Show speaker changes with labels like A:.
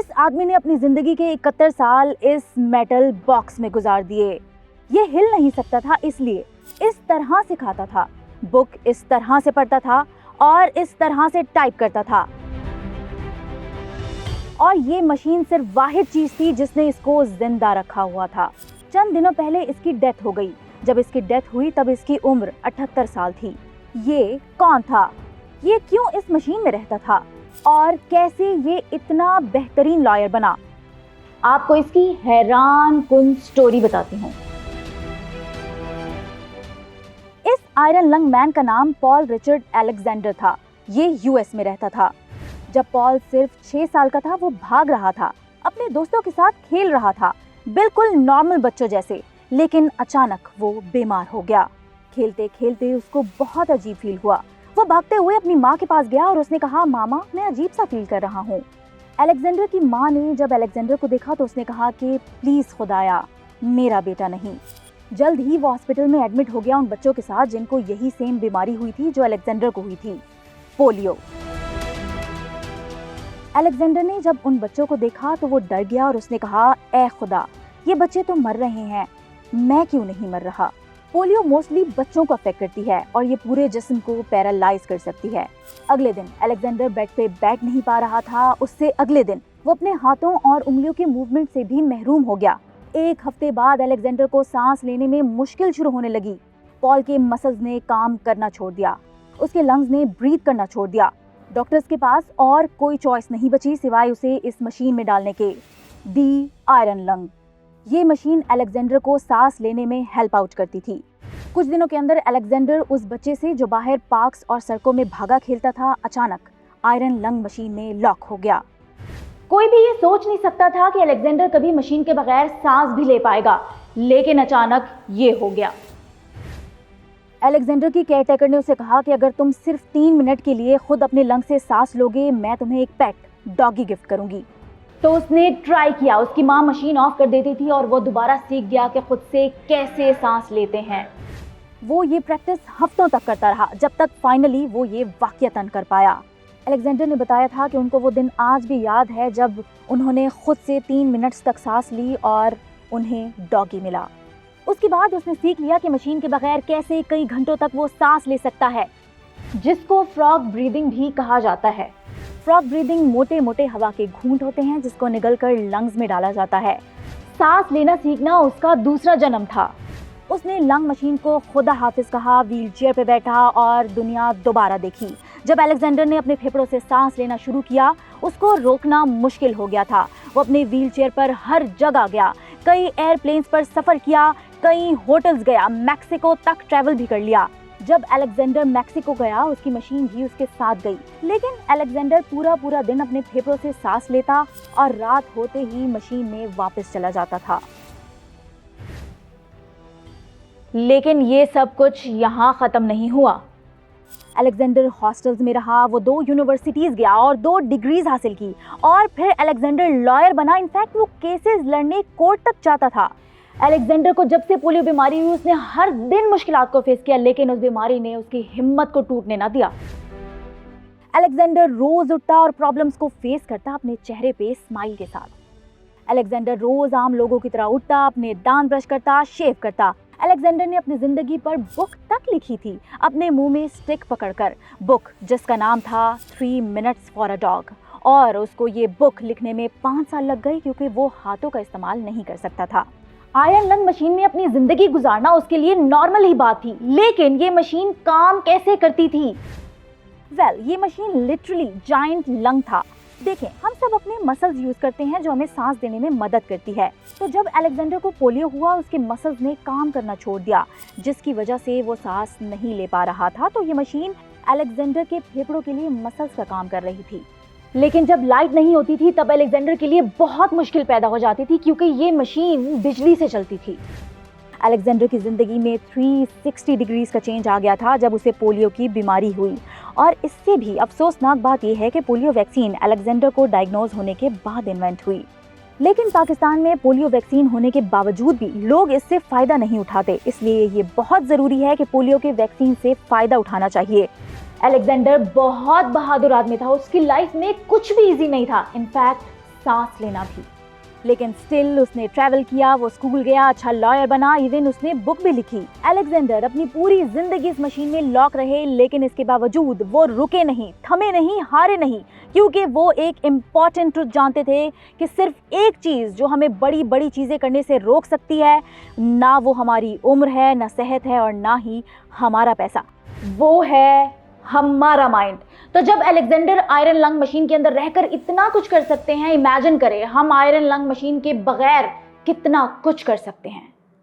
A: इस आदमी ने अपनी जिंदगी के 71 साल इस मेटल बॉक्स में गुजार दिए। ये हिल नहीं सकता था, इसलिए इस तरह से खाता था, बुक इस तरह से पढ़ता था और इस तरह से टाइप करता था। और ये मशीन सिर्फ वाहिद चीज थी जिसने इसको जिंदा रखा हुआ था। चंद दिनों पहले इसकी डेथ हो गई। जब इसकी डेथ हुई तब इसकी उम्र 78 साल थी। ये कौन था? ये क्यों इस मशीन में रहता था? और कैसे ये इतना बेहतरीन लॉयर बना? आपको इसकी हैरान कुन स्टोरी बताती हूँ। इस आयरन लंग मैन का नाम पॉल रिचर्ड अलेक्जेंडर था। ये यूएस में रहता था। जब पॉल सिर्फ 6 साल का था वो भाग रहा था, अपने दोस्तों के साथ खेल रहा था, बिल्कुल नॉर्मल बच्चों जैसे। लेकिन अचानक वो बीमार हो गया। खेलते खेलते उसको बहुत अजीब फील हुआ। वो भागते हुए अपनी माँ के पास गया और उसने कहा, मामा मैं अजीब सा फील कर रहा हूँ। अलेक्जेंडर की माँ ने जब अलेक्जेंडर को देखा तो उसने कहा कि प्लीज खुदाया, मेरा बेटा नहीं। जल्द ही वो हॉस्पिटल में एडमिट हो गया उन बच्चों के साथ जिनको यही सेम बीमारी हुई थी जो अलेक्जेंडर को हुई थी, पोलियो। अलेक्जेंडर ने जब उन बच्चों को देखा तो वो डर गया और उसने कहा, ऐ खुदा, ये बच्चे तो मर रहे हैं, मैं क्यों नहीं मर रहा। पोलियो मोस्टली बच्चों को अफेक्ट करती है और ये पूरे जिस्म को पैरालाइज कर सकती है। अगले दिन अलेक्जेंडर बेड पे बैठ नहीं पा रहा था। उससे अगले दिन वो अपने हाथों और उंगलियों के मूवमेंट से भी महरूम हो गया। 1 हफ्ते बाद अलेक्जेंडर को सांस लेने में मुश्किल शुरू होने लगी। पॉल के मसल्स ने काम करना छोड़ दिया, उसके लंग्स ने ब्रीथ करना छोड़ दिया। डॉक्टर्स के पास और कोई चॉइस नहीं बची सिवाय उसे इस मशीन में डालने के, दी आयरन लंग। ये मशीन अलेक्जेंडर को सांस लेने में हेल्प आउट करती थी। कुछ दिनों के अंदर अलेक्जेंडर उस बच्चे से जो बाहर पार्क्स और सड़कों में भागा खेलता था, अचानक आयरन लंग मशीन में लॉक हो गया। कोई भी ये सोच नहीं सकता था कि अलेक्जेंडर कभी मशीन के बगैर सांस भी ले पाएगा, लेकिन अचानक ये हो गया। अलेक्जेंडर की केयरटेकर ने उसे कहा कि अगर तुम सिर्फ 3 मिनट के लिए खुद अपने लंग से सांस लोगे, मैं तुम्हें एक पेट डॉगी गिफ्ट करूंगी। तो उसने ट्राई किया। उसकी माँ मशीन ऑफ कर देती थी और वो दोबारा सीख गया कि खुद से कैसे सांस लेते हैं। वो ये प्रैक्टिस हफ्तों तक करता रहा, जब तक फाइनली वो ये वाकयतन कर पाया। अलेक्जेंडर ने बताया था कि उनको वो दिन आज भी याद है जब उन्होंने खुद से 3 मिनट्स तक सांस ली और उन्हें डॉगी मिला। उसके बाद उसने सीख लिया कि मशीन के बगैर कैसे कई घंटों तक वो सांस ले सकता है, जिसको फ्रॉग ब्रीदिंग भी कहा जाता है। फ्रॉग ब्रीदिंग मोटे मोटे हवा के घूंट होते हैं जिसको निगलकर लंग्स में डाला जाता है। सांस लेना सीखना उसका दूसरा जन्म था। उसने लंग मशीन को खुदा हाफिज कहा, व्हील चेयर पे बैठा और दुनिया दोबारा देखी। जब अलेक्जेंडर ने अपने फेफड़ों से सांस लेना शुरू किया, उसको रोकना मुश्किल हो गया था। वो अपने व्हील चेयर पर हर जगह गया, कई एयरप्लेन्स पर सफर किया, कई होटल्स गया, मैक्सिको तक ट्रैवल भी कर लिया। जब अलेक्जेंडर मैक्सिको गया, उसकी मशीन भी उसके साथ गई। लेकिन अलेक्जेंडर पूरा दिन अपने फेफड़ों से सांस लेता और रात होते ही मशीन में वापस चला जाता था। लेकिन ये सब कुछ यहाँ खत्म नहीं हुआ। अलेक्जेंडर हॉस्टल्स में रहा, वो 2 यूनिवर्सिटीज गया और 2 डिग्रीज हासिल की और फिर अलेक्जेंडर लॉयर बना। इनफैक्ट वो केसेस लड़ने कोर्ट तक जाता था। अलेक्जेंडर को जब से पोलियो बीमारी हुई उसने हर दिन मुश्किलात को फेस किया, लेकिन उस बीमारी ने उसकी हिम्मत को टूटने ना दिया। अलेक्जेंडर रोज उठता और प्रॉब्लम्स को फेस करता अपने चेहरे पे स्माइल के साथ। अलेक्जेंडर रोज आम लोगों की तरह उठता, अपने दांत ब्रश करता, शेव करता। अलेक्जेंडर ने अपनी जिंदगी पर बुक तक लिखी थी, अपने मुंह में स्टिक पकड़कर, बुक जिसका नाम था 3 मिनट्स फॉर अ डॉग। और उसको ये बुक लिखने में 5 साल लग गए क्योंकि वो हाथों का इस्तेमाल नहीं कर सकता था। आयरन लंग मशीन में अपनी जिंदगी गुजारना उसके लिए नॉर्मल ही बात थी, लेकिन ये मशीन काम कैसे करती थी? ये मशीन लिटरली जायंट लंग था। देखें, हम सब अपने मसल्स यूज करते हैं जो हमें सांस देने में मदद करती है। तो जब अलेक्जेंडर को पोलियो हुआ, उसके मसल्स ने काम करना छोड़ दिया, जिसकी वजह से वो सांस नहीं ले पा रहा था। तो ये मशीन अलेक्जेंडर के फेफड़ों के लिए मसल्स का काम कर रही थी। लेकिन जब लाइट नहीं होती थी तब अलेक्जेंडर के लिए बहुत मुश्किल पैदा हो जाती थी क्योंकि ये मशीन बिजली से चलती थी। अलेक्जेंडर की जिंदगी में 360 डिग्रीज का चेंज आ गया था जब उसे पोलियो की बीमारी हुई। और इससे भी अफसोसनाक बात यह है कि पोलियो वैक्सीन अलेक्जेंडर को डायग्नोज होने के बाद इन्वेंट हुई। लेकिन पाकिस्तान में पोलियो वैक्सीन होने के बावजूद भी लोग इससे फायदा नहीं उठाते, इसलिए ये बहुत जरूरी है कि पोलियो के वैक्सीन से फायदा उठाना चाहिए। अलेक्जेंडर बहुत बहादुर आदमी था, उसकी लाइफ में कुछ भी इजी नहीं था। इनफैक्ट सांस लेना भी। लेकिन स्टिल उसने ट्रैवल किया, वो स्कूल गया, अच्छा लॉयर बना, इवन उसने बुक भी लिखी। अलेक्जेंडर अपनी पूरी जिंदगी इस मशीन में लॉक रहे, लेकिन इसके बावजूद वो रुके नहीं, थमे नहीं, हारे नहीं, क्योंकि वो एक इम्पॉर्टेंट ट्रुथ जानते थे कि सिर्फ एक चीज़ जो हमें बड़ी बड़ी चीज़ें करने से रोक सकती है, ना वो हमारी उम्र है, ना सेहत है, और ना ही हमारा पैसा, वो है हमारा माइंड। तो जब अलेक्जेंडर आयरन लंग मशीन के अंदर रहकर इतना कुछ कर सकते हैं, इमेजिन करें हम आयरन लंग मशीन के बगैर कितना कुछ कर सकते हैं।